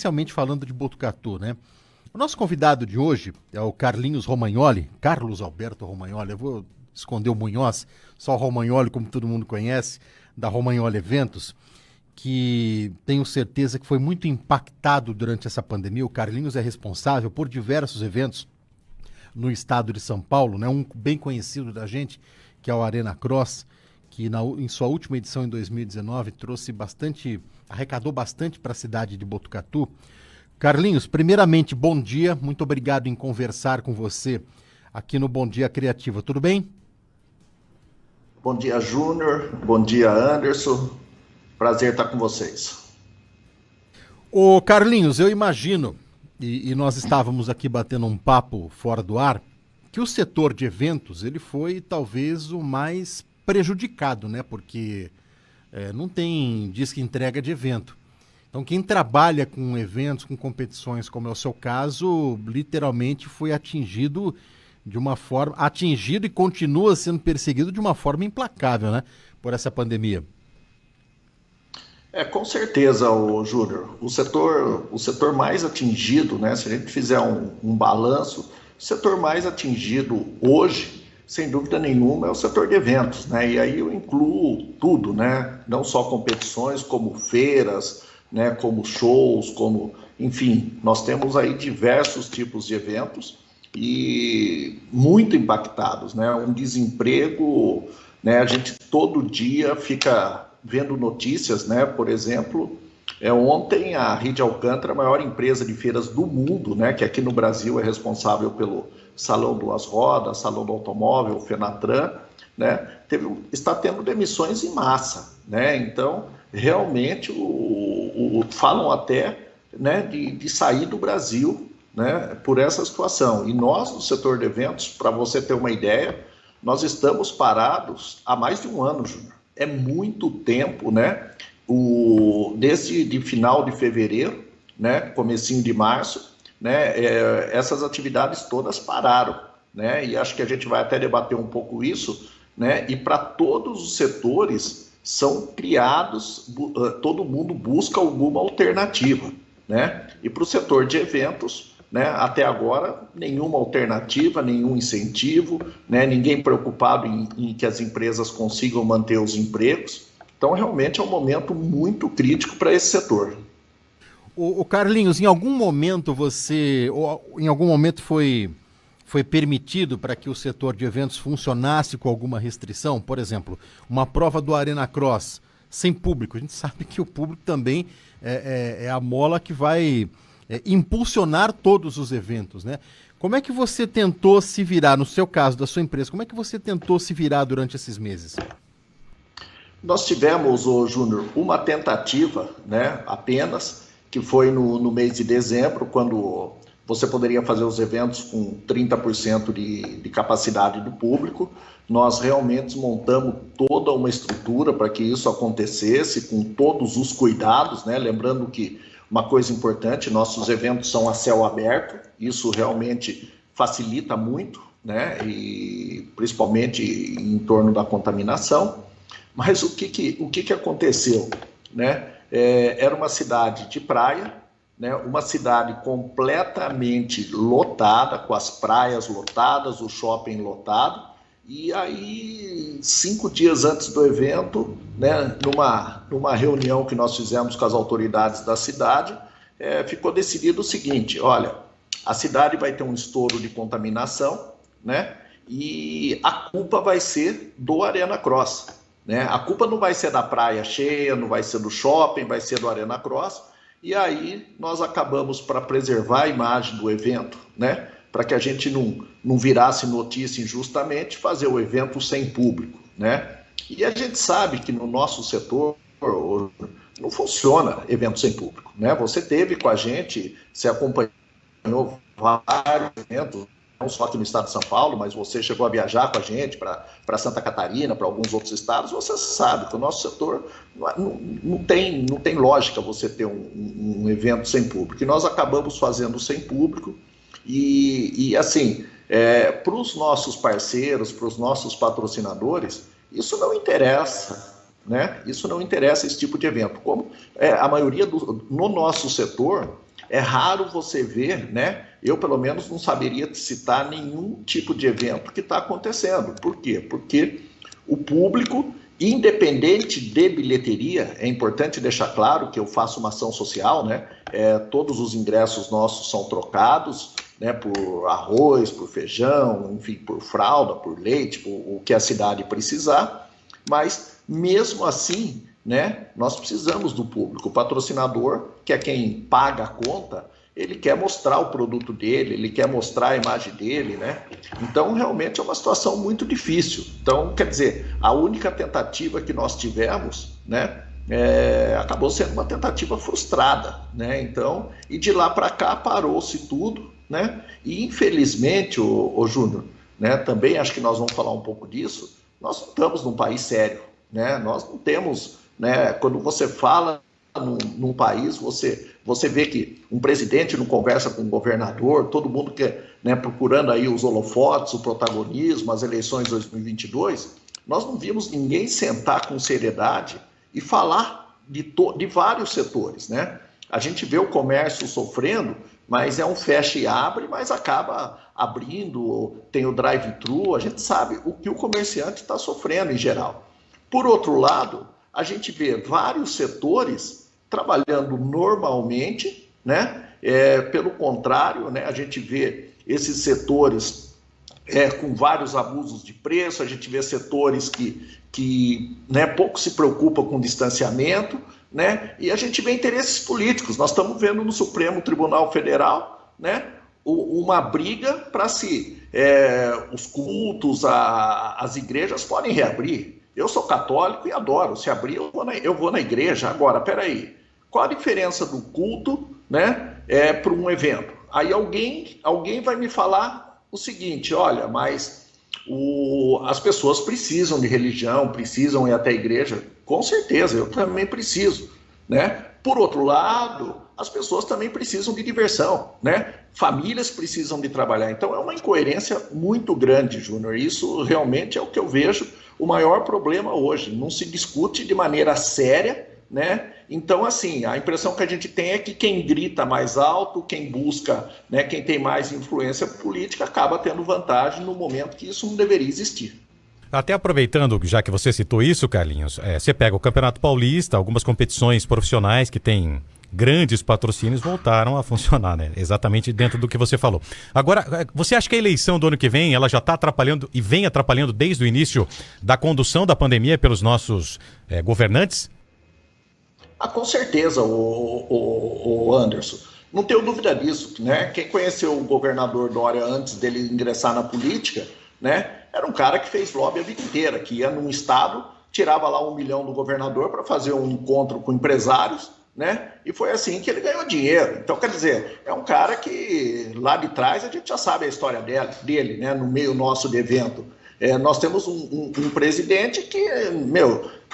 Especialmente falando de Botucatu, né? O nosso convidado de hoje é o Carlinhos Romagnoli, Carlos Alberto Romagnoli. Eu vou esconder o Munhoz, só o Romagnoli, como todo mundo conhece, da Romagnoli Eventos, que tenho certeza que foi muito impactado durante essa pandemia. O Carlinhos é responsável por diversos eventos no estado de São Paulo, né? Um bem conhecido da gente, que é o Arena Cross, que em sua última edição em 2019 arrecadou bastante para a cidade de Botucatu. Carlinhos, primeiramente, bom dia, muito obrigado em conversar com você aqui no Bom Dia Criativo, tudo bem? Bom dia, Júnior, bom dia, Anderson, prazer estar com vocês. Ô Carlinhos, eu imagino, e nós estávamos aqui batendo um papo fora do ar, que o setor de eventos ele foi talvez o mais prejudicado, né? Porque não tem disque entrega de evento. Então quem trabalha com eventos, com competições, como é o seu caso, literalmente foi atingido e continua sendo perseguido de uma forma implacável, né? Por essa pandemia. Com certeza, Júnior, o setor mais atingido, né? Se a gente fizer um balanço, o setor mais atingido hoje, sem dúvida nenhuma, é o setor de eventos, né? E aí eu incluo tudo, né? Não só competições, como feiras, né? Como shows, enfim, nós temos aí diversos tipos de eventos e muito impactados, né? Um desemprego, né? A gente todo dia fica vendo notícias, né? Por exemplo, ontem a Rede Alcântara, a maior empresa de feiras do mundo, né? Que aqui no Brasil é responsável pelo Salão Duas Rodas, Salão do Automóvel, o Fenatran, né? Está tendo demissões em massa, né? Então, realmente, falam até, né, de sair do Brasil, né, por essa situação. E nós, do setor de eventos, para você ter uma ideia, nós estamos parados há mais de um ano, Júnior. É muito tempo, né? Desde de final de fevereiro, né, comecinho de março, né, essas atividades todas pararam, né? E acho que a gente vai até debater um pouco isso, né? E para todos os setores são criados, todo mundo busca alguma alternativa, né? E para o setor de eventos, né, até agora, nenhuma alternativa, nenhum incentivo, né, ninguém preocupado em que as empresas consigam manter os empregos. Então, realmente é um momento muito crítico para esse setor. O Carlinhos, em algum momento foi permitido para que o setor de eventos funcionasse com alguma restrição? Por exemplo, uma prova do Arena Cross sem público. A gente sabe que o público também é a mola que vai impulsionar todos os eventos, né? Como é que você tentou se virar, no seu caso, da sua empresa, como é que você tentou se virar durante esses meses? Nós tivemos, Júnior, uma tentativa, né, apenas, que foi no mês de dezembro, quando você poderia fazer os eventos com 30% de capacidade do público. Nós realmente montamos toda uma estrutura para que isso acontecesse, com todos os cuidados, né? Lembrando que uma coisa importante, nossos eventos são a céu aberto, isso realmente facilita muito, né? E principalmente em torno da contaminação. Mas o que aconteceu, né? Era uma cidade de praia, né? Uma cidade completamente lotada, com as praias lotadas, o shopping lotado. E aí, 5 dias antes do evento, né, numa reunião que nós fizemos com as autoridades da cidade, ficou decidido o seguinte: olha, a cidade vai ter um estouro de contaminação, né? E a culpa vai ser do Arena Cross, né? A culpa não vai ser da praia cheia, não vai ser do shopping, vai ser do Arena Cross. E aí nós acabamos, para preservar a imagem do evento, né, para que a gente não virasse notícia injustamente, fazer o evento sem público, né? E a gente sabe que no nosso setor não funciona evento sem público, né? Você teve com a gente, você acompanhou vários eventos, não só aqui no estado de São Paulo, mas você chegou a viajar com a gente para Santa Catarina, para alguns outros estados. Você sabe que o nosso setor não tem lógica você ter um evento sem público. E nós acabamos fazendo sem público. E assim, para os nossos parceiros, para os nossos patrocinadores, isso não interessa, né? Isso não interessa, esse tipo de evento. Como a maioria no nosso setor, é raro você ver, né? Eu, pelo menos, não saberia citar nenhum tipo de evento que está acontecendo. Por quê? Porque o público, independente de bilheteria, é importante deixar claro que eu faço uma ação social, né? Todos os ingressos nossos são trocados, né, por arroz, por feijão, enfim, por fralda, por leite, por o que a cidade precisar, mas mesmo assim, né, nós precisamos do público. O patrocinador, que é quem paga a conta, ele quer mostrar o produto dele, ele quer mostrar a imagem dele, né? Então, realmente é uma situação muito difícil. Então, quer dizer, a única tentativa que nós tivemos, né, acabou sendo uma tentativa frustrada, né? Então, e de lá para cá parou-se tudo, né? E infelizmente, o Júnior, né, também acho que nós vamos falar um pouco disso, nós não estamos num país sério, né? Nós não temos, né, quando você fala num país, você vê que um presidente não conversa com um governador, todo mundo quer, né, procurando aí os holofotes, o protagonismo, as eleições de 2022, nós não vimos ninguém sentar com seriedade e falar de vários setores, né? A gente vê o comércio sofrendo, mas é um fecha e abre, mas acaba abrindo, tem o drive-thru, a gente sabe o que o comerciante está sofrendo em geral. Por outro lado, a gente vê vários setores trabalhando normalmente, né? Pelo contrário, né? A gente vê esses setores com vários abusos de preço, a gente vê setores que né, pouco se preocupam com distanciamento, né? E a gente vê interesses políticos. Nós estamos vendo no Supremo Tribunal Federal, né, uma briga para se os cultos, as igrejas podem reabrir. Eu sou católico e adoro. Se abrir, eu vou na igreja. Agora, peraí, qual a diferença do culto, né, para um evento? Aí alguém vai me falar o seguinte: olha, mas as pessoas precisam de religião, precisam ir até a igreja. Com certeza, eu também preciso, né? Por outro lado, as pessoas também precisam de diversão, né? Famílias precisam de trabalhar. Então é uma incoerência muito grande, Júnior. Isso realmente é o que eu vejo o maior problema hoje. Não se discute de maneira séria, né? Então, assim, a impressão que a gente tem é que quem grita mais alto, quem busca, né, quem tem mais influência política, acaba tendo vantagem no momento que isso não deveria existir. Até aproveitando, já que você citou isso, Carlinhos, você pega o Campeonato Paulista, algumas competições profissionais que têm grandes patrocínios voltaram a funcionar, né? Exatamente dentro do que você falou. Agora, você acha que a eleição do ano que vem, ela já está atrapalhando e vem atrapalhando desde o início da condução da pandemia pelos nossos governantes? Com certeza, o Anderson. Não tenho dúvida disso, né? Quem conheceu o governador Dória antes dele ingressar na política, né, era um cara que fez lobby a vida inteira, que ia num estado, tirava lá 1 milhão do governador para fazer um encontro com empresários, né? E foi assim que ele ganhou dinheiro. Então, quer dizer, é um cara que lá de trás a gente já sabe a história dele, né? No meio nosso de evento. Nós temos um presidente que,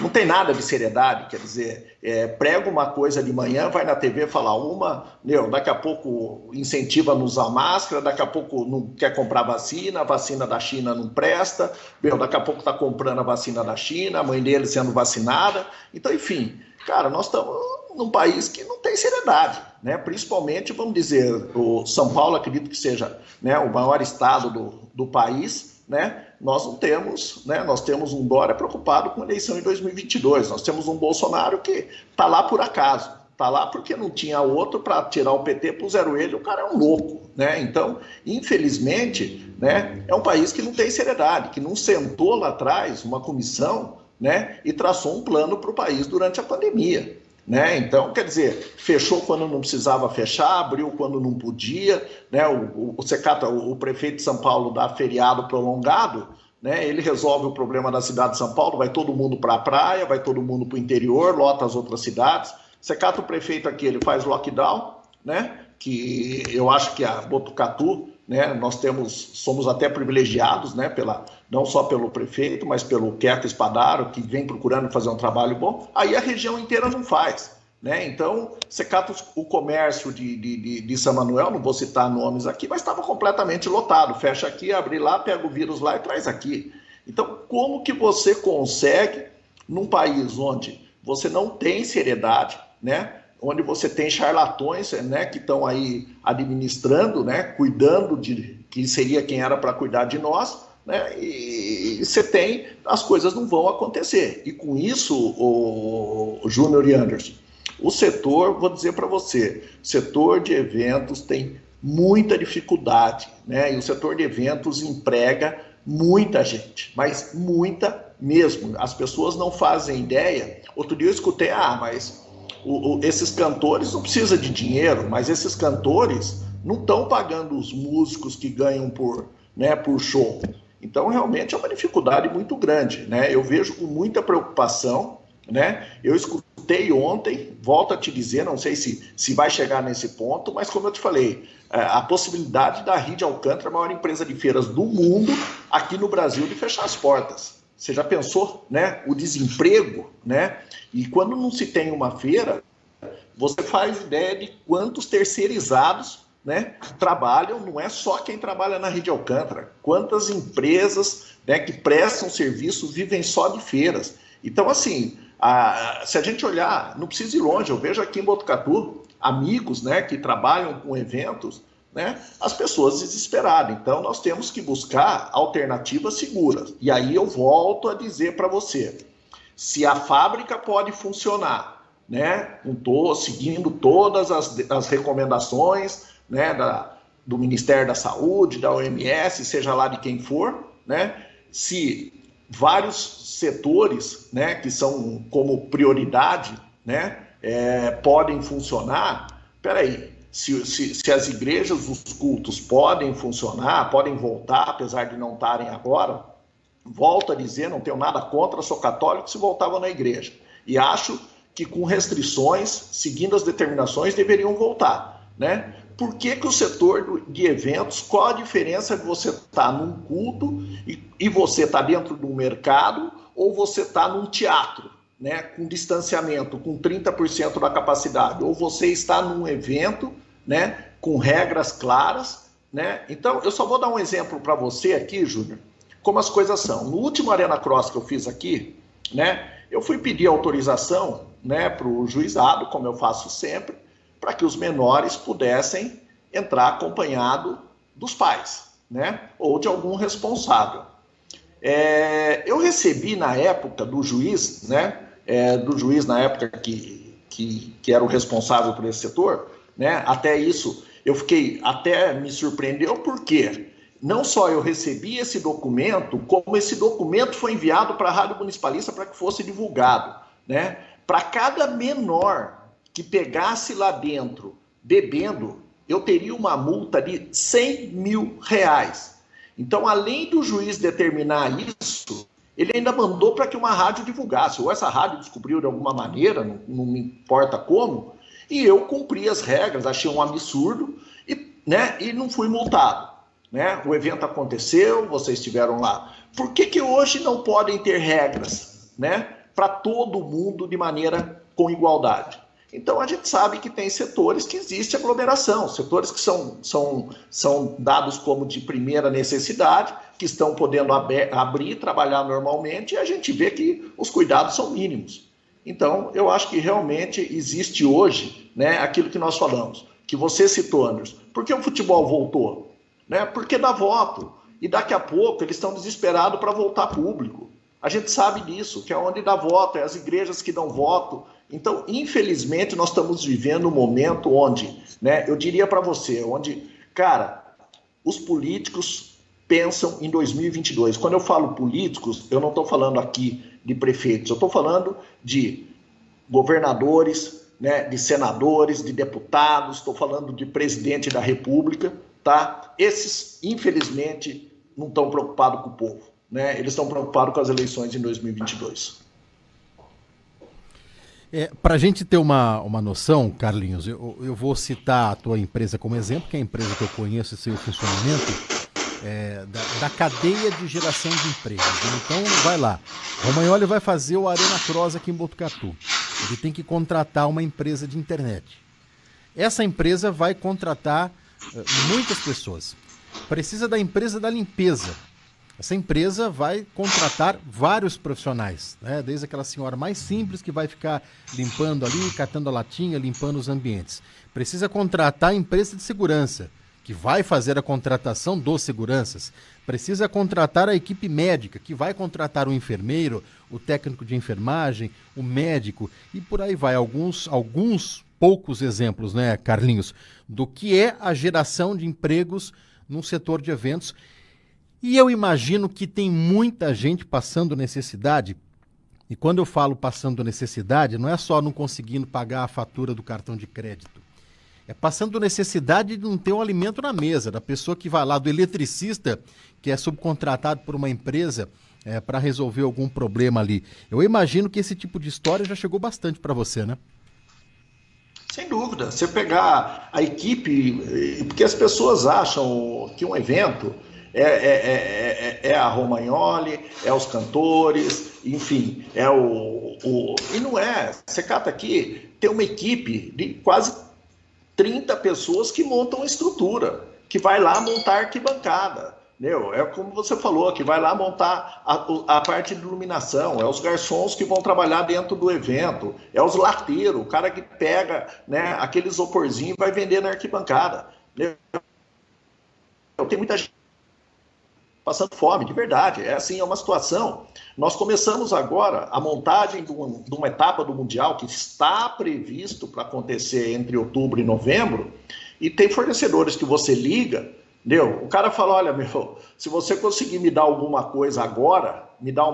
não tem nada de seriedade, quer dizer, prega uma coisa de manhã, vai na TV falar uma, daqui a pouco incentiva a não usar máscara, daqui a pouco não quer comprar vacina, a vacina da China não presta, daqui a pouco está comprando a vacina da China, a mãe dele sendo vacinada. Então, enfim, cara, nós estamos num país que não tem seriedade, né? Principalmente, vamos dizer, o São Paulo, acredito que seja, né, o maior estado do país, né? Nós não temos, né? Nós temos um Dória preocupado com a eleição em 2022, nós temos um Bolsonaro que está lá por acaso, está lá porque não tinha outro para tirar o PT, puseram ele, o cara é um louco, né? Então, infelizmente, né, é um país que não tem seriedade, que não sentou lá atrás uma comissão, né, e traçou um plano para o país durante a pandemia. Né? Então, quer dizer, fechou quando não precisava fechar, abriu quando não podia, né? O prefeito de São Paulo dá feriado prolongado, né? Ele resolve o problema da cidade de São Paulo, vai todo mundo para a praia, vai todo mundo para o interior, lota as outras cidades. Você cata o prefeito aqui, ele faz lockdown, né? Que eu acho que a Botucatu, né, nós somos até privilegiados, né, não só pelo prefeito, mas pelo Queco Espadaro, que vem procurando fazer um trabalho bom, aí a região inteira não faz. Né? Então, você cata o comércio de São Manuel, não vou citar nomes aqui, mas estava completamente lotado. Fecha aqui, abre lá, pega o vírus lá e traz aqui. Então, como que você consegue, num país onde você não tem seriedade, né? onde você tem charlatões, né, que estão aí administrando, né, cuidando de que seria quem era para cuidar de nós, né, e você tem, as coisas não vão acontecer. E com isso, o Júnior e Anderson, o setor, vou dizer para você, o setor de eventos tem muita dificuldade, né, e o setor de eventos emprega muita gente, mas muita mesmo. As pessoas não fazem ideia. Outro dia eu escutei, mas esses cantores não precisam de dinheiro, mas esses cantores não estão pagando os músicos que ganham por show. Então, realmente é uma dificuldade muito grande, né? Eu vejo com muita preocupação, né? Eu escutei ontem, volto a te dizer, não sei se vai chegar nesse ponto, mas como eu te falei, a possibilidade da Rede Alcântara, a maior empresa de feiras do mundo, aqui no Brasil, de fechar as portas. Você já pensou, né? O desemprego, né? E quando não se tem uma feira, você faz ideia de quantos terceirizados, né, trabalham, não é só quem trabalha na Rede Alcântara, quantas empresas, né, que prestam serviço vivem só de feiras. Então, assim, se a gente olhar, não precisa ir longe, eu vejo aqui em Botucatu amigos, né, que trabalham com eventos, né, as pessoas desesperadas. Então, nós temos que buscar alternativas seguras. E aí eu volto a dizer para você, se a fábrica pode funcionar, né, seguindo todas as recomendações, né, do Ministério da Saúde, da OMS, seja lá de quem for, né, se vários setores, né, que são como prioridade, né, podem funcionar, peraí, se as igrejas, os cultos podem funcionar, podem voltar, apesar de não estarem agora, volto a dizer, não tenho nada contra, sou católico, se voltavam na igreja. E acho que com restrições, seguindo as determinações, deveriam voltar, né? Por que o setor de eventos, qual a diferença de você estar num culto e você estar dentro de um mercado ou você estar num teatro, né, com distanciamento, com 30% da capacidade, ou você está num evento, né, com regras claras, né? Então, eu só vou dar um exemplo para você aqui, Júnior, como as coisas são. No último Arena Cross que eu fiz aqui, né, eu fui pedir autorização, né, para o juizado, como eu faço sempre, para que os menores pudessem entrar acompanhado dos pais, né, ou de algum responsável. Eu recebi na época do juiz, né, na época que era o responsável por esse setor, né, até isso até me surpreendeu, porque não só eu recebi esse documento, como esse documento foi enviado para a Rádio Municipalista para que fosse divulgado, né, para cada menor que pegasse lá dentro bebendo, eu teria uma multa de R$100 mil. Então, além do juiz determinar isso, ele ainda mandou para que uma rádio divulgasse, ou essa rádio descobriu de alguma maneira, não me importa como, e eu cumpri as regras, achei um absurdo, e não fui multado. Né? O evento aconteceu, vocês estiveram lá. Por que hoje não podem ter regras, né, para todo mundo de maneira com igualdade? Então, a gente sabe que tem setores que existe aglomeração, setores que são dados como de primeira necessidade, que estão podendo abrir, trabalhar normalmente, e a gente vê que os cuidados são mínimos. Então, eu acho que realmente existe hoje, né, aquilo que nós falamos, que você citou, Anderson. Por que o futebol voltou? Né? Porque dá voto. E daqui a pouco eles estão desesperados para voltar público. A gente sabe disso, que é onde dá voto, é as igrejas que dão voto. Então, infelizmente, nós estamos vivendo um momento onde, né, eu diria para você, onde, cara, os políticos pensam em 2022. Quando eu falo políticos, eu não estou falando aqui de prefeitos, eu estou falando de governadores, né, de senadores, de deputados, estou falando de presidente da República, tá? Esses, infelizmente, não estão preocupados com o povo, né? Eles estão preocupados com as eleições em 2022. Para a gente ter uma noção, Carlinhos, eu vou citar a tua empresa como exemplo, que é a empresa que eu conheço e sei o funcionamento da cadeia de geração de empregos. Então, vai lá. Romagnoli vai fazer o Arena Cross aqui em Botucatu. Ele tem que contratar uma empresa de internet. Essa empresa vai contratar muitas pessoas. Precisa da empresa da limpeza. Essa empresa vai contratar vários profissionais, né? Desde aquela senhora mais simples que vai ficar limpando ali, catando a latinha, limpando os ambientes. Precisa contratar a empresa de segurança, que vai fazer a contratação dos seguranças. Precisa contratar a equipe médica, que vai contratar o enfermeiro, o técnico de enfermagem, o médico, e por aí vai. Alguns poucos exemplos, né, Carlinhos, do que é a geração de empregos num setor de eventos. E eu imagino que tem muita gente passando necessidade, e quando eu falo passando necessidade, não é só não conseguindo pagar a fatura do cartão de crédito. É passando necessidade de não ter um alimento na mesa, da pessoa que vai lá, do eletricista, que é subcontratado por uma empresa para resolver algum problema ali. Eu imagino que esse tipo de história já chegou bastante para você, né? Sem dúvida. Você pegar a equipe, porque as pessoas acham que um evento é a Romagnoli, é os cantores, enfim, e não é. Você cata aqui, tem uma equipe de quase 30 pessoas que montam a estrutura, que vai lá montar arquibancada. Entendeu? É como você falou, que vai lá montar a parte de iluminação, é os garçons que vão trabalhar dentro do evento, é os lateiros, o cara que pega, né, aquele isoporzinho e vai vender na arquibancada. Entendeu? Tem muita gente passando fome, de verdade. É assim, é uma situação. Nós começamos agora a montagem de uma etapa do Mundial que está previsto para acontecer entre outubro e novembro, e tem fornecedores que você liga, entendeu? O cara fala, olha, meu, se você conseguir me dar alguma coisa agora, me dar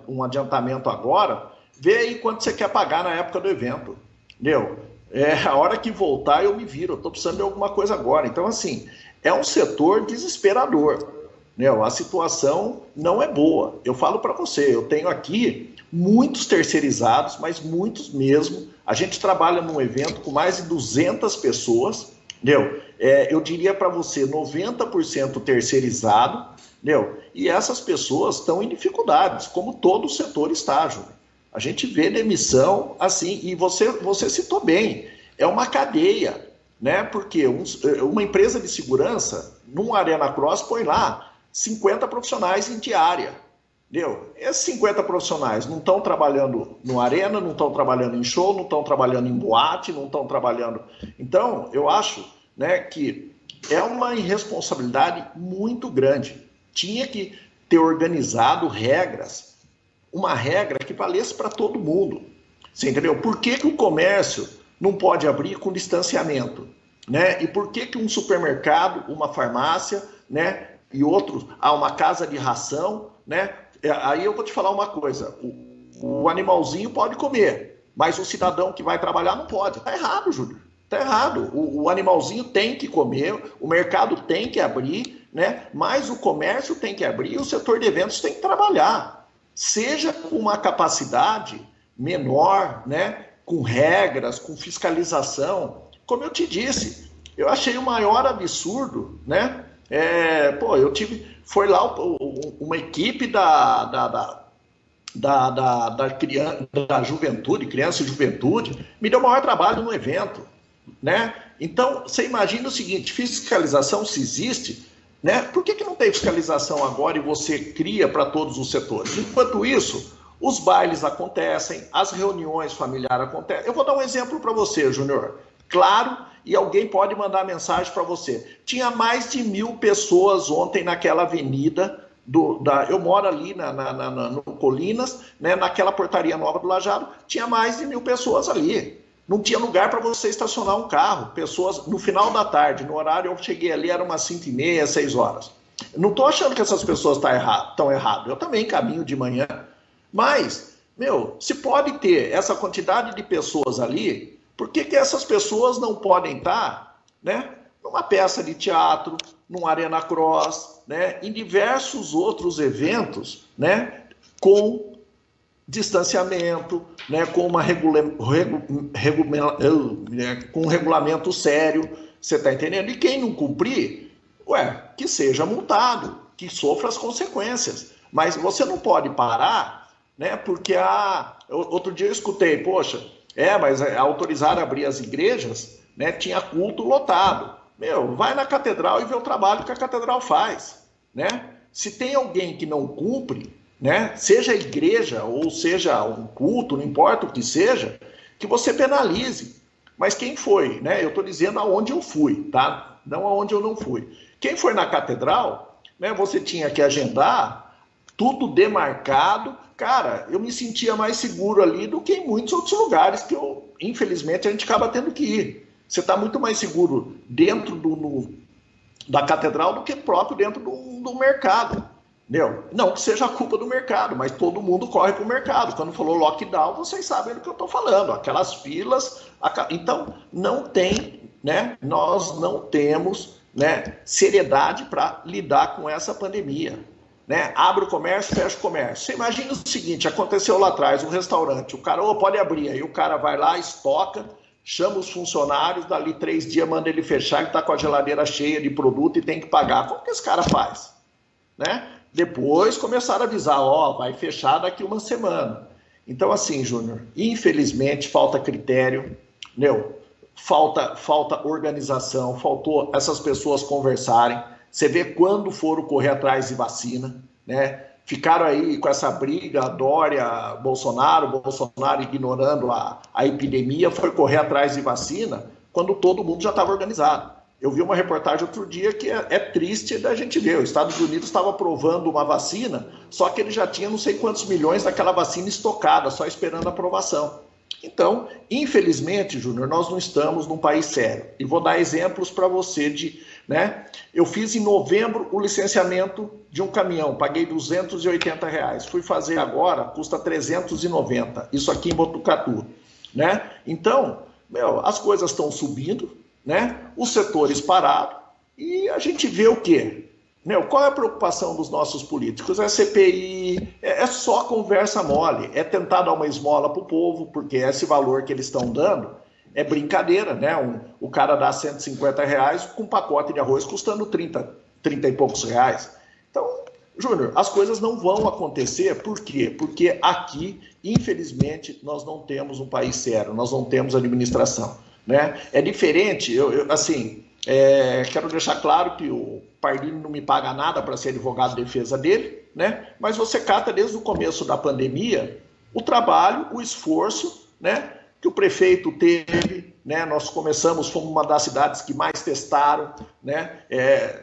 um adiantamento agora, vê aí quanto você quer pagar na época do evento, entendeu? A hora que voltar eu me viro, eu estou precisando de alguma coisa agora. Então, assim, é um setor desesperador. A situação não é boa. Eu falo para você, eu tenho aqui muitos terceirizados, mas muitos mesmo. A gente trabalha num evento com mais de 200 pessoas, entendeu? Eu diria para você 90% terceirizado, entendeu? E essas pessoas estão em dificuldades, como todo o setor está, Júlio. A gente vê demissão assim, e você citou bem, é uma cadeia, né? Porque uma empresa de segurança, num Arena Cross, põe lá 50 profissionais em diária, entendeu? Esses 50 profissionais não estão trabalhando no arena, não estão trabalhando em show, não estão trabalhando em boate, não estão trabalhando... Então, eu acho, né, que é uma irresponsabilidade muito grande. Tinha que ter organizado regras, uma regra que valesse para todo mundo. Você entendeu? Por que o comércio não pode abrir com distanciamento, né? E por que um supermercado, uma farmácia, né, e outros, uma casa de ração, né? Aí eu vou te falar uma coisa, o animalzinho pode comer, mas o cidadão que vai trabalhar não pode. Tá errado, Júlio, tá errado. O animalzinho tem que comer, o mercado tem que abrir, né? Mas o comércio tem que abrir e o setor de eventos tem que trabalhar. Seja com uma capacidade menor, né? Com regras, com fiscalização. Como eu te disse, eu achei o maior absurdo, né? Foi lá uma equipe da juventude, criança e juventude, me deu o maior trabalho no evento, né? Então, você imagina o seguinte, fiscalização se existe, né? Por que não tem fiscalização agora e você cria para todos os setores? Enquanto isso, os bailes acontecem, as reuniões familiares acontecem. Eu vou dar um exemplo para você, Júnior. Claro, e alguém pode mandar mensagem para você. Tinha mais de 1.000 pessoas ontem naquela avenida, eu moro ali no Colinas, né, naquela portaria nova do Lajado, tinha mais de 1.000 pessoas ali. Não tinha lugar para você estacionar um carro. Pessoas, no final da tarde, no horário eu cheguei ali, era umas 5h30, 6 horas. Não estou achando que essas pessoas estão erradas. Eu também caminho de manhã. Mas, se pode ter essa quantidade de pessoas ali, por que essas pessoas não podem estar, né, numa peça de teatro, num Arena Cross, né, em diversos outros eventos, né, com distanciamento, né, com com um regulamento sério, você está entendendo? E quem não cumprir, que seja multado, que sofra as consequências. Mas você não pode parar, né, porque outro dia eu escutei, poxa, mas autorizaram abrir as igrejas, né, tinha culto lotado. Vai na catedral e vê o trabalho que a catedral faz, né? Se tem alguém que não cumpre, né, seja a igreja ou seja um culto, não importa o que seja, que você penalize. Mas quem foi, né? Eu estou dizendo aonde eu fui, tá? Não aonde eu não fui. Quem foi na catedral, né, você tinha que agendar, tudo demarcado. Cara, eu me sentia mais seguro ali do que em muitos outros lugares que infelizmente, a gente acaba tendo que ir. Você está muito mais seguro dentro da catedral do que próprio dentro do mercado. Entendeu? Não que seja a culpa do mercado, mas todo mundo corre para o mercado. Quando falou lockdown, vocês sabem do que eu estou falando. Aquelas filas. Então, não tem, né? Nós não temos, né, seriedade para lidar com essa pandemia. Né? Abre o comércio, fecha o comércio. Você imagina o seguinte, aconteceu lá atrás, um restaurante, o cara, pode abrir, aí o cara vai lá, estoca, chama os funcionários, dali 3 dias manda ele fechar, ele está com a geladeira cheia de produto e tem que pagar. Como que esse cara faz? Né? Depois começaram a avisar, vai fechar daqui uma semana. Então assim, Júnior, infelizmente falta critério, falta organização, faltou essas pessoas conversarem. Você vê quando foram correr atrás de vacina, né? Ficaram aí com essa briga, Dória, Bolsonaro ignorando a epidemia, foi correr atrás de vacina quando todo mundo já estava organizado. Eu vi uma reportagem outro dia que é triste da gente ver. Os Estados Unidos estava aprovando uma vacina, só que ele já tinha não sei quantos milhões daquela vacina estocada, só esperando a aprovação. Então, infelizmente, Júnior, nós não estamos num país sério. E vou dar exemplos para você né? Eu fiz em novembro o licenciamento de um caminhão, paguei R$280. Fui fazer agora, custa 390. Isso aqui em Botucatu, né? Então, as coisas estão subindo, né? Os setores parados e a gente vê o quê? Qual é a preocupação dos nossos políticos? É CPI, é só conversa mole, é tentar dar uma esmola para o povo, porque esse valor que eles estão dando é brincadeira, né? O cara dá R$150 com um pacote de arroz custando 30 e poucos reais. Então, Júnior, as coisas não vão acontecer, por quê? Porque aqui, infelizmente, nós não temos um país sério, nós não temos administração, né? É diferente, quero deixar claro que o Pardini não me paga nada para ser advogado de defesa dele, né? Mas você cata desde o começo da pandemia o trabalho, o esforço, né, que o prefeito teve, né? Nós fomos uma das cidades que mais testaram, né?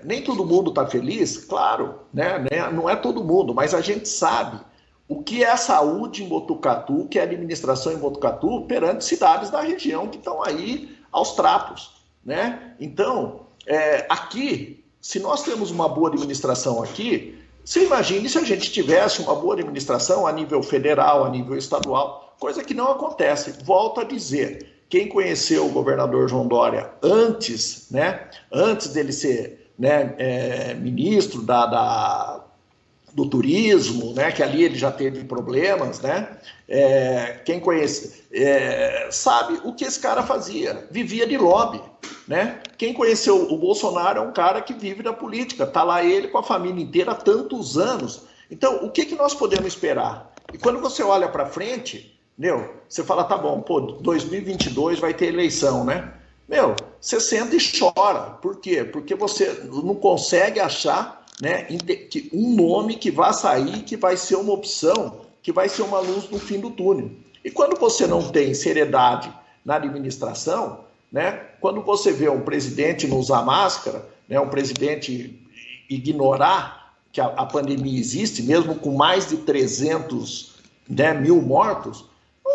Nem todo mundo está feliz, claro, né? Não é todo mundo, mas a gente sabe o que é a saúde em Botucatu, o que é a administração em Botucatu perante cidades da região que estão aí aos trapos, né? Então, aqui, se nós temos uma boa administração aqui, você imagine se a gente tivesse uma boa administração a nível federal, a nível estadual, coisa que não acontece. Volto a dizer, quem conheceu o governador João Dória antes, né, antes dele ser, né, ministro do turismo, né, que ali ele já teve problemas, né, quem conhece sabe o que esse cara fazia, vivia de lobby, né? Quem conheceu o Bolsonaro é um cara que vive da política, tá lá ele com a família inteira há tantos anos. Então, o que nós podemos esperar? E quando você olha para frente, você fala, tá bom, 2022 vai ter eleição, né? Você senta e chora. Por quê? Porque você não consegue achar, né, que um nome que vai sair, que vai ser uma opção, que vai ser uma luz no fim do túnel. E quando você não tem seriedade na administração, né, quando você vê um presidente não usar máscara, né, um presidente ignorar que a pandemia existe, mesmo com mais de 300, né, mil mortos,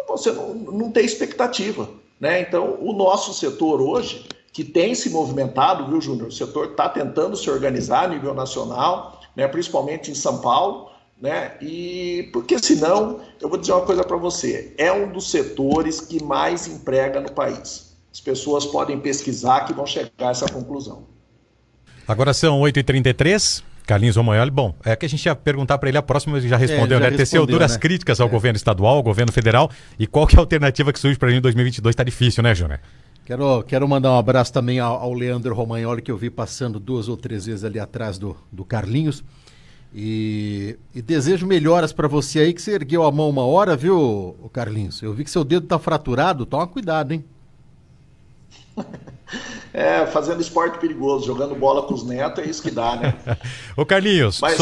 você não tem expectativa, né? Então, o nosso setor hoje, que tem se movimentado, viu, Júnior? O setor está tentando se organizar a nível nacional, né, principalmente em São Paulo, né? E porque senão, eu vou dizer uma coisa para você, é um dos setores que mais emprega no país. As pessoas podem pesquisar que vão chegar a essa conclusão. Agora são 8h33. Carlinhos Romagnoli, bom, é que a gente ia perguntar para ele a próxima, ele já respondeu, já né? Teceu duras, né, críticas ao governo estadual, ao governo federal, e qual que é a alternativa que surge para ele em 2022? Tá difícil, né, Júnior? Quero mandar um abraço também ao Leandro Romagnoli, que eu vi passando 2 ou 3 vezes ali atrás do Carlinhos, e desejo melhoras para você aí, que você ergueu a mão uma hora, viu, Carlinhos? Eu vi que seu dedo tá fraturado, toma cuidado, hein? fazendo esporte perigoso, jogando bola com os netos, é isso que dá, né? Ô Carlinhos, Mas...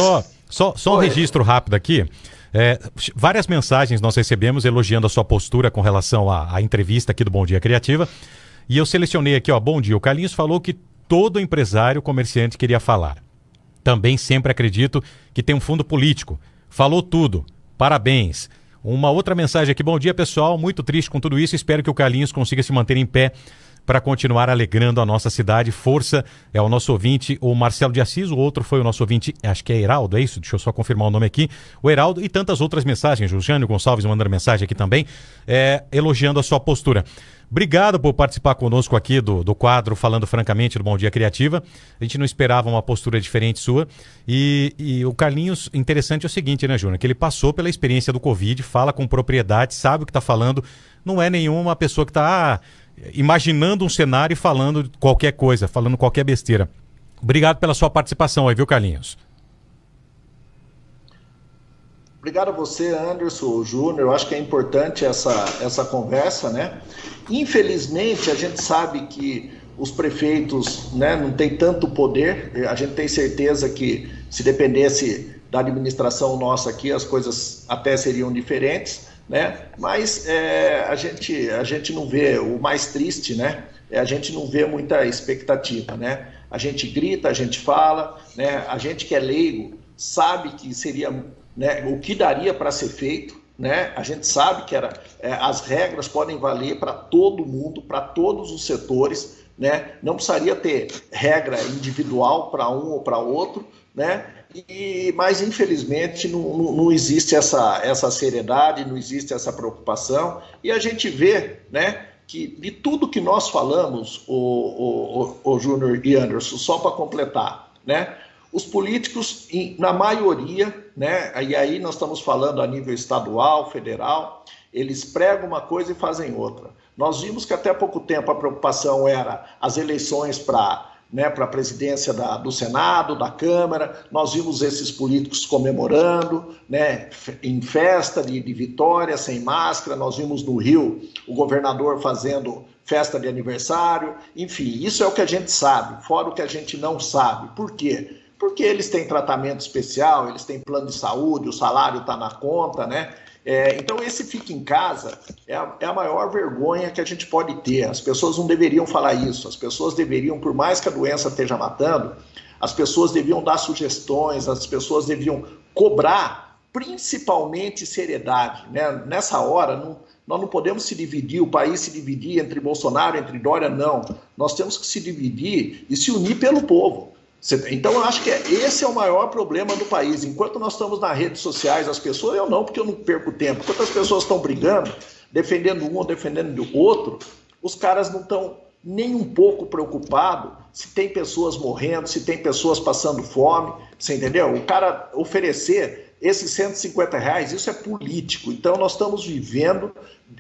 só um registro rápido aqui. Várias mensagens nós recebemos elogiando a sua postura com relação à entrevista aqui do Bom Dia Criativa. E eu selecionei aqui, bom dia. O Carlinhos falou que todo empresário, comerciante queria falar. Também sempre acredito que tem um fundo político. Falou tudo. Parabéns. Uma outra mensagem aqui. Bom dia, pessoal. Muito triste com tudo isso. Espero que o Carlinhos consiga se manter em pé para continuar alegrando a nossa cidade. Força, é o nosso ouvinte, o Marcelo de Assis. O outro foi o nosso ouvinte, acho que é Heraldo, é isso? Deixa eu só confirmar o nome aqui. O Heraldo e tantas outras mensagens. O Jânio Gonçalves mandando mensagem aqui também, elogiando a sua postura. Obrigado por participar conosco aqui do quadro Falando Francamente do Bom Dia Criativa. A gente não esperava uma postura diferente sua. E o Carlinhos, interessante é o seguinte, né, Júnior? Que ele passou pela experiência do Covid, fala com propriedade, sabe o que está falando. Não é nenhuma pessoa que está imaginando um cenário e falando qualquer coisa, falando qualquer besteira. Obrigado pela sua participação aí, viu, Carlinhos? Obrigado a você, Anderson, Júnior. Eu acho que é importante essa conversa, né? Infelizmente, a gente sabe que os prefeitos, né, não têm tanto poder. A gente tem certeza que se dependesse da administração nossa aqui, as coisas até seriam diferentes, né? Mas a gente não vê, o mais triste, né? A gente não vê muita expectativa, né? A gente grita, a gente fala, né? A gente que é leigo sabe que seria, né, o que daria para ser feito, né? A gente sabe que as regras podem valer para todo mundo, para todos os setores, né? Não precisaria ter regra individual para um ou para outro, né? Mas infelizmente não existe essa seriedade, não existe essa preocupação, e a gente vê, né, que de tudo que nós falamos, o Júnior e Anderson, só para completar, né? Os políticos, na maioria, né, e aí nós estamos falando a nível estadual, federal, eles pregam uma coisa e fazem outra. Nós vimos que até pouco tempo a preocupação era as eleições para a presidência do Senado, da Câmara. Nós vimos esses políticos comemorando, né, em festa de vitória, sem máscara. Nós vimos no Rio o governador fazendo festa de aniversário. Enfim, isso é o que a gente sabe, fora o que a gente não sabe. Por quê? Porque eles têm tratamento especial, eles têm plano de saúde, o salário está na conta, né? Então esse fica em casa é a maior vergonha que a gente pode ter. As pessoas não deveriam falar isso, as pessoas deveriam, por mais que a doença esteja matando, as pessoas deviam dar sugestões, as pessoas deviam cobrar, principalmente seriedade, né? Nessa hora, nós não podemos se dividir, o país se dividir entre Bolsonaro, entre Dória, não. Nós temos que se dividir e se unir pelo povo. Então, eu acho que esse é o maior problema do país. Enquanto nós estamos nas redes sociais, as pessoas, eu não, porque eu não perco tempo. Enquanto as pessoas estão brigando, defendendo um ou defendendo o outro, os caras não estão nem um pouco preocupados se tem pessoas morrendo, se tem pessoas passando fome, você entendeu? O cara oferecer esses R$150, isso é político. Então, nós estamos vivendo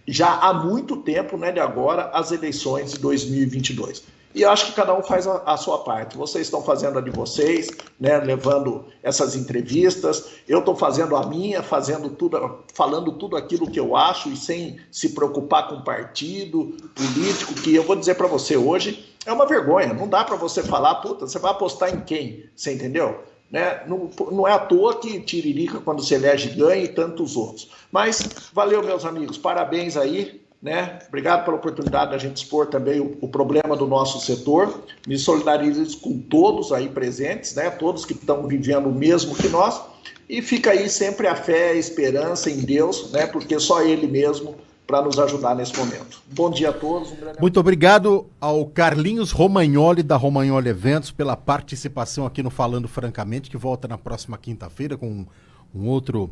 já há muito tempo, né, de agora, as eleições de 2022. E eu acho que cada um faz a sua parte. Vocês estão fazendo a de vocês, né, levando essas entrevistas. Eu estou fazendo a minha, falando tudo aquilo que eu acho e sem se preocupar com partido político, que eu vou dizer para você, hoje é uma vergonha. Não dá para você falar, puta, você vai apostar em quem? Você entendeu? Né? Não é à toa que Tiririca, quando se elege, ganha e tantos outros. Mas valeu, meus amigos. Parabéns aí. Né? Obrigado pela oportunidade da gente expor também o problema do nosso setor. Me solidarizo com todos aí presentes, né? Todos que estão vivendo o mesmo que nós. E fica aí sempre a fé, a esperança em Deus, né? Porque só Ele mesmo para nos ajudar nesse momento. Bom dia a todos. Muito obrigado ao Carlinhos Romagnoli, da Romagnoli Eventos, pela participação aqui no Falando Francamente, que volta na próxima quinta-feira com um outro